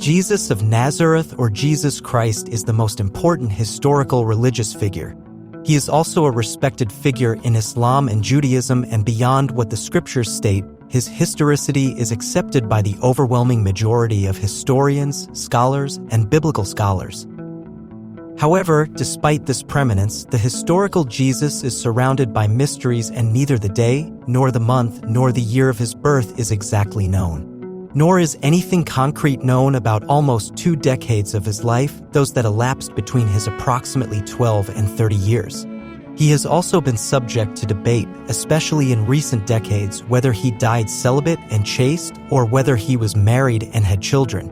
Jesus of Nazareth, or Jesus Christ, is the most important historical religious figure. He is also a respected figure in Islam and Judaism, and beyond what the scriptures state, his historicity is accepted by the overwhelming majority of historians, scholars, and biblical scholars. However, despite this preeminence, the historical Jesus is surrounded by mysteries, and neither the day, nor the month, nor the year of his birth is exactly known. Nor is anything concrete known about almost 2 decades of his life, those that elapsed between his approximately 12 and 30 years. He has also been subject to debate, especially in recent decades, whether he died celibate and chaste or whether he was married and had children.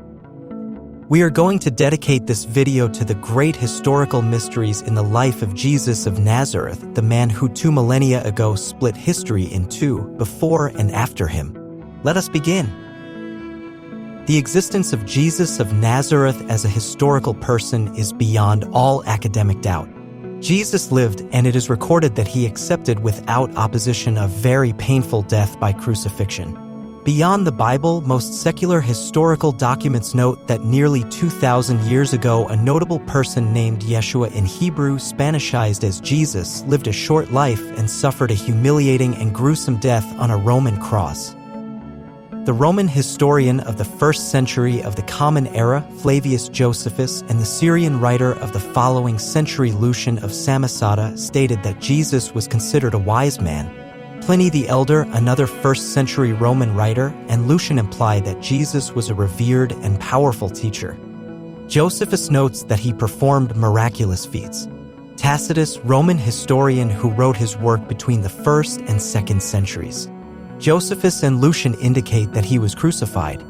We are going to dedicate this video to the great historical mysteries in the life of Jesus of Nazareth, the man who 2 millennia ago split history in two, before and after him. Let us begin. The existence of Jesus of Nazareth as a historical person is beyond all academic doubt. Jesus lived, and it is recorded that he accepted without opposition a very painful death by crucifixion. Beyond the Bible, most secular historical documents note that nearly 2,000 years ago, a notable person named Yeshua, in Hebrew Spanishized as Jesus, lived a short life and suffered a humiliating and gruesome death on a Roman cross. The Roman historian of the 1st century of the Common Era, Flavius Josephus, and the Syrian writer of the following century, Lucian of Samosata, stated that Jesus was considered a wise man. Pliny the Elder, another 1st century Roman writer, and Lucian imply that Jesus was a revered and powerful teacher. Josephus notes that he performed miraculous feats. Tacitus, Roman historian who wrote his work between the 1st and 2nd centuries. Josephus and Lucian indicate that he was crucified.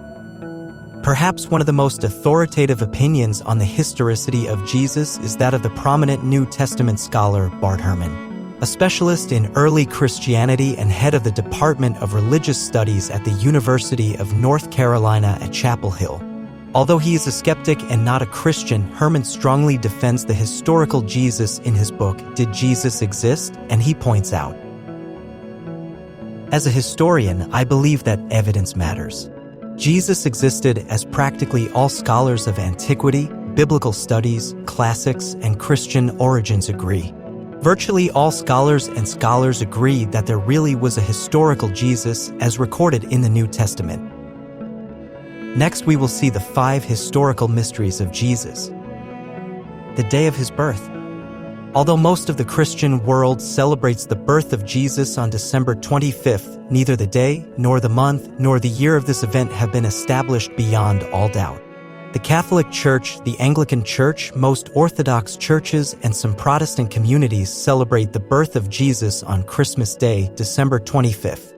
Perhaps one of the most authoritative opinions on the historicity of Jesus is that of the prominent New Testament scholar Bart Ehrman, a specialist in early Christianity and head of the Department of Religious Studies at the University of North Carolina at Chapel Hill. Although he is a skeptic and not a Christian, Ehrman strongly defends the historical Jesus in his book, Did Jesus Exist? And he points out, "As a historian, I believe that evidence matters. Jesus existed as practically all scholars of antiquity, biblical studies, classics, and Christian origins agree. Virtually all scholars agree that there really was a historical Jesus as recorded in the New Testament." Next, we will see the 5 historical mysteries of Jesus. The day of his birth. Although most of the Christian world celebrates the birth of Jesus on December 25th, neither the day, nor the month, nor the year of this event have been established beyond all doubt. The Catholic Church, the Anglican Church, most Orthodox churches, and some Protestant communities celebrate the birth of Jesus on Christmas Day, December 25th.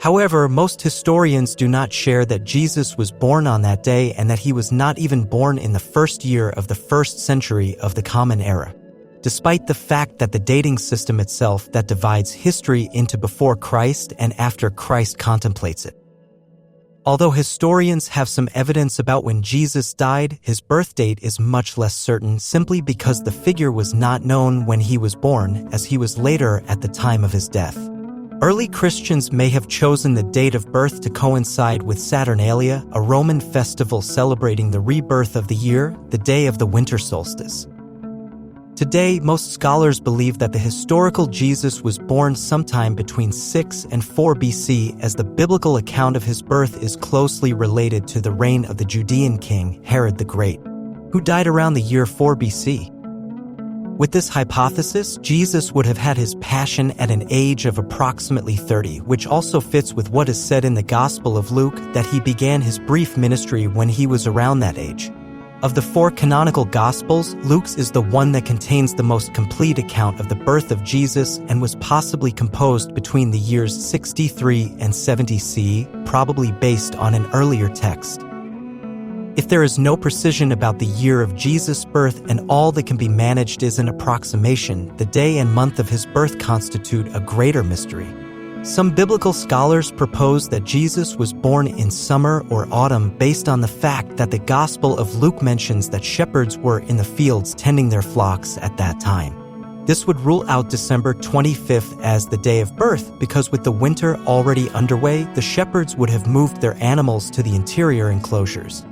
However, most historians do not share that Jesus was born on that day and that he was not even born in the 1st year of the 1st century of the Common Era. Despite the fact that the dating system itself that divides history into before Christ and after Christ contemplates it. Although historians have some evidence about when Jesus died, his birth date is much less certain simply because the figure was not known when he was born, as he was later at the time of his death. Early Christians may have chosen the date of birth to coincide with Saturnalia, a Roman festival celebrating the rebirth of the year, the day of the winter solstice. Today, most scholars believe that the historical Jesus was born sometime between 6 and 4 BC, as the biblical account of his birth is closely related to the reign of the Judean king, Herod the Great, who died around the year 4 BC. With this hypothesis, Jesus would have had his passion at an age of approximately 30, which also fits with what is said in the Gospel of Luke, that he began his brief ministry when he was around that age. Of the 4 canonical Gospels, Luke's is the one that contains the most complete account of the birth of Jesus and was possibly composed between the years 63 and 70 CE, probably based on an earlier text. If there is no precision about the year of Jesus' birth and all that can be managed is an approximation, the day and month of his birth constitute a greater mystery. Some biblical scholars propose that Jesus was born in summer or autumn based on the fact that the Gospel of Luke mentions that shepherds were in the fields tending their flocks at that time. This would rule out December 25th as the day of birth because with the winter already underway, the shepherds would have moved their animals to the interior enclosures.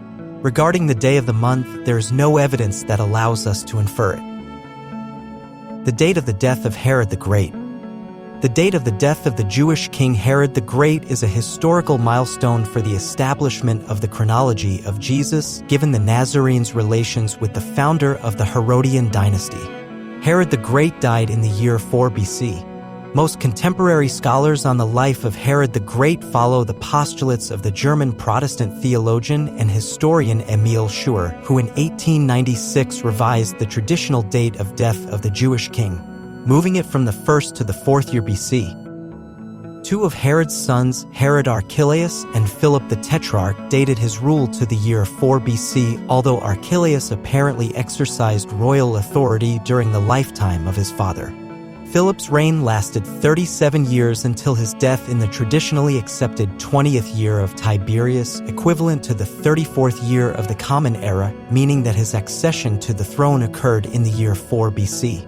Regarding the day of the month, there is no evidence that allows us to infer it. The date of the death of Herod the Great. The date of the death of the Jewish king Herod the Great is a historical milestone for the establishment of the chronology of Jesus, given the Nazarenes' relations with the founder of the Herodian dynasty. Herod the Great died in the year 4 BC. Most contemporary scholars on the life of Herod the Great follow the postulates of the German Protestant theologian and historian Emil Schur, who in 1896 revised the traditional date of death of the Jewish king, moving it from the 1st to the 4th year BC. Two of Herod's sons, Herod Archelaus and Philip the Tetrarch, dated his rule to the year 4 BC, although Archelaus apparently exercised royal authority during the lifetime of his father. Philip's reign lasted 37 years until his death in the traditionally accepted 20th year of Tiberius, equivalent to the 34th year of the Common Era, meaning that his accession to the throne occurred in the year 4 BC.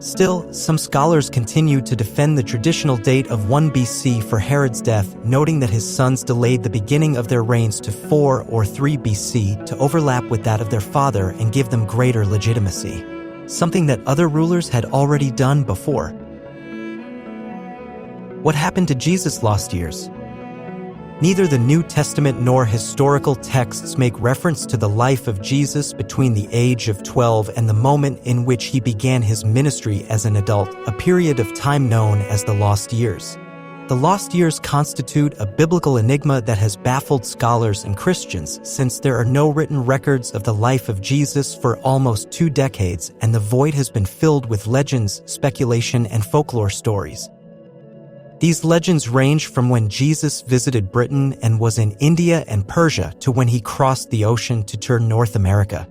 Still, some scholars continue to defend the traditional date of 1 BC for Herod's death, noting that his sons delayed the beginning of their reigns to 4 or 3 BC to overlap with that of their father and give them greater legitimacy, something that other rulers had already done before. What happened to Jesus' lost years? Neither the New Testament nor historical texts make reference to the life of Jesus between the age of 12 and the moment in which he began his ministry as an adult, a period of time known as the lost years. The lost years constitute a biblical enigma that has baffled scholars and Christians, since there are no written records of the life of Jesus for almost 2 decades, and the void has been filled with legends, speculation, and folklore stories. These legends range from when Jesus visited Britain and was in India and Persia to when he crossed the ocean to turn North America.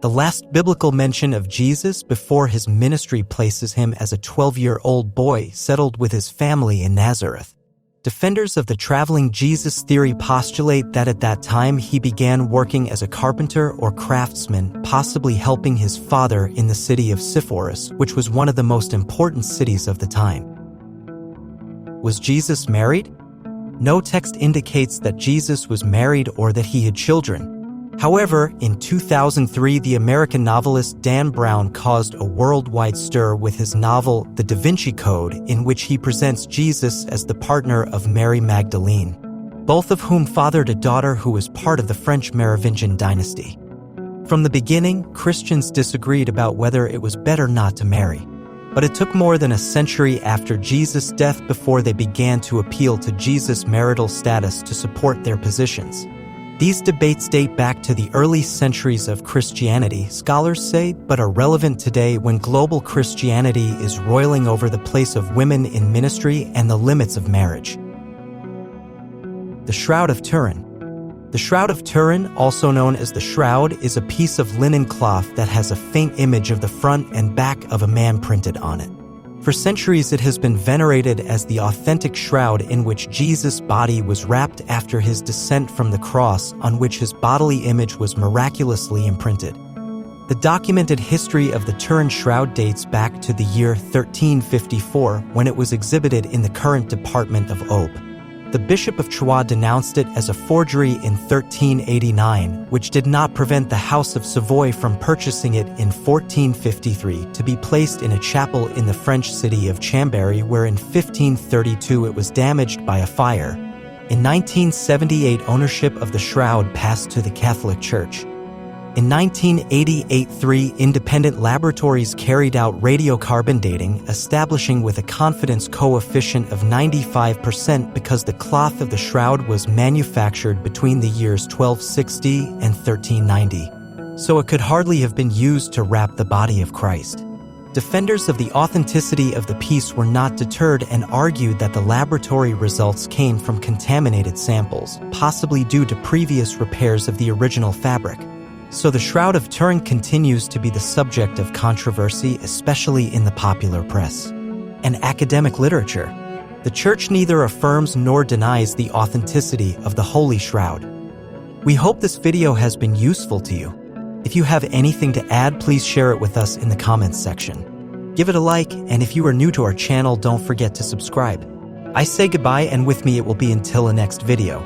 The last biblical mention of Jesus before his ministry places him as a 12-year-old boy settled with his family in Nazareth. Defenders of the traveling Jesus theory postulate that at that time he began working as a carpenter or craftsman, possibly helping his father in the city of Sepphoris, which was one of the most important cities of the time. Was Jesus married? No text indicates that Jesus was married or that he had children. However, in 2003, the American novelist Dan Brown caused a worldwide stir with his novel The Da Vinci Code, in which he presents Jesus as the partner of Mary Magdalene, both of whom fathered a daughter who was part of the French Merovingian dynasty. From the beginning, Christians disagreed about whether it was better not to marry. But it took more than a century after Jesus' death before they began to appeal to Jesus' marital status to support their positions. These debates date back to the early centuries of Christianity, scholars say, but are relevant today when global Christianity is roiling over the place of women in ministry and the limits of marriage. The Shroud of Turin. The Shroud of Turin, also known as the Shroud, is a piece of linen cloth that has a faint image of the front and back of a man printed on it. For centuries, it has been venerated as the authentic shroud in which Jesus' body was wrapped after his descent from the cross, on which his bodily image was miraculously imprinted. The documented history of the Turin Shroud dates back to the year 1354, when it was exhibited in the current department of Aube. The Bishop of Troyes denounced it as a forgery in 1389, which did not prevent the House of Savoy from purchasing it in 1453 to be placed in a chapel in the French city of Chambéry, where in 1532 it was damaged by a fire. In 1978, ownership of the shroud passed to the Catholic Church. In 1988, 3 independent laboratories carried out radiocarbon dating, establishing with a confidence coefficient of 95% because the cloth of the shroud was manufactured between the years 1260 and 1390. So it could hardly have been used to wrap the body of Christ. Defenders of the authenticity of the piece were not deterred and argued that the laboratory results came from contaminated samples, possibly due to previous repairs of the original fabric. So the Shroud of Turin continues to be the subject of controversy, especially in the popular press and academic literature. The Church neither affirms nor denies the authenticity of the Holy Shroud. We hope this video has been useful to you. If you have anything to add, please share it with us in the comments section. Give it a like, and if you are new to our channel, don't forget to subscribe. I say goodbye, and with me it will be until the next video.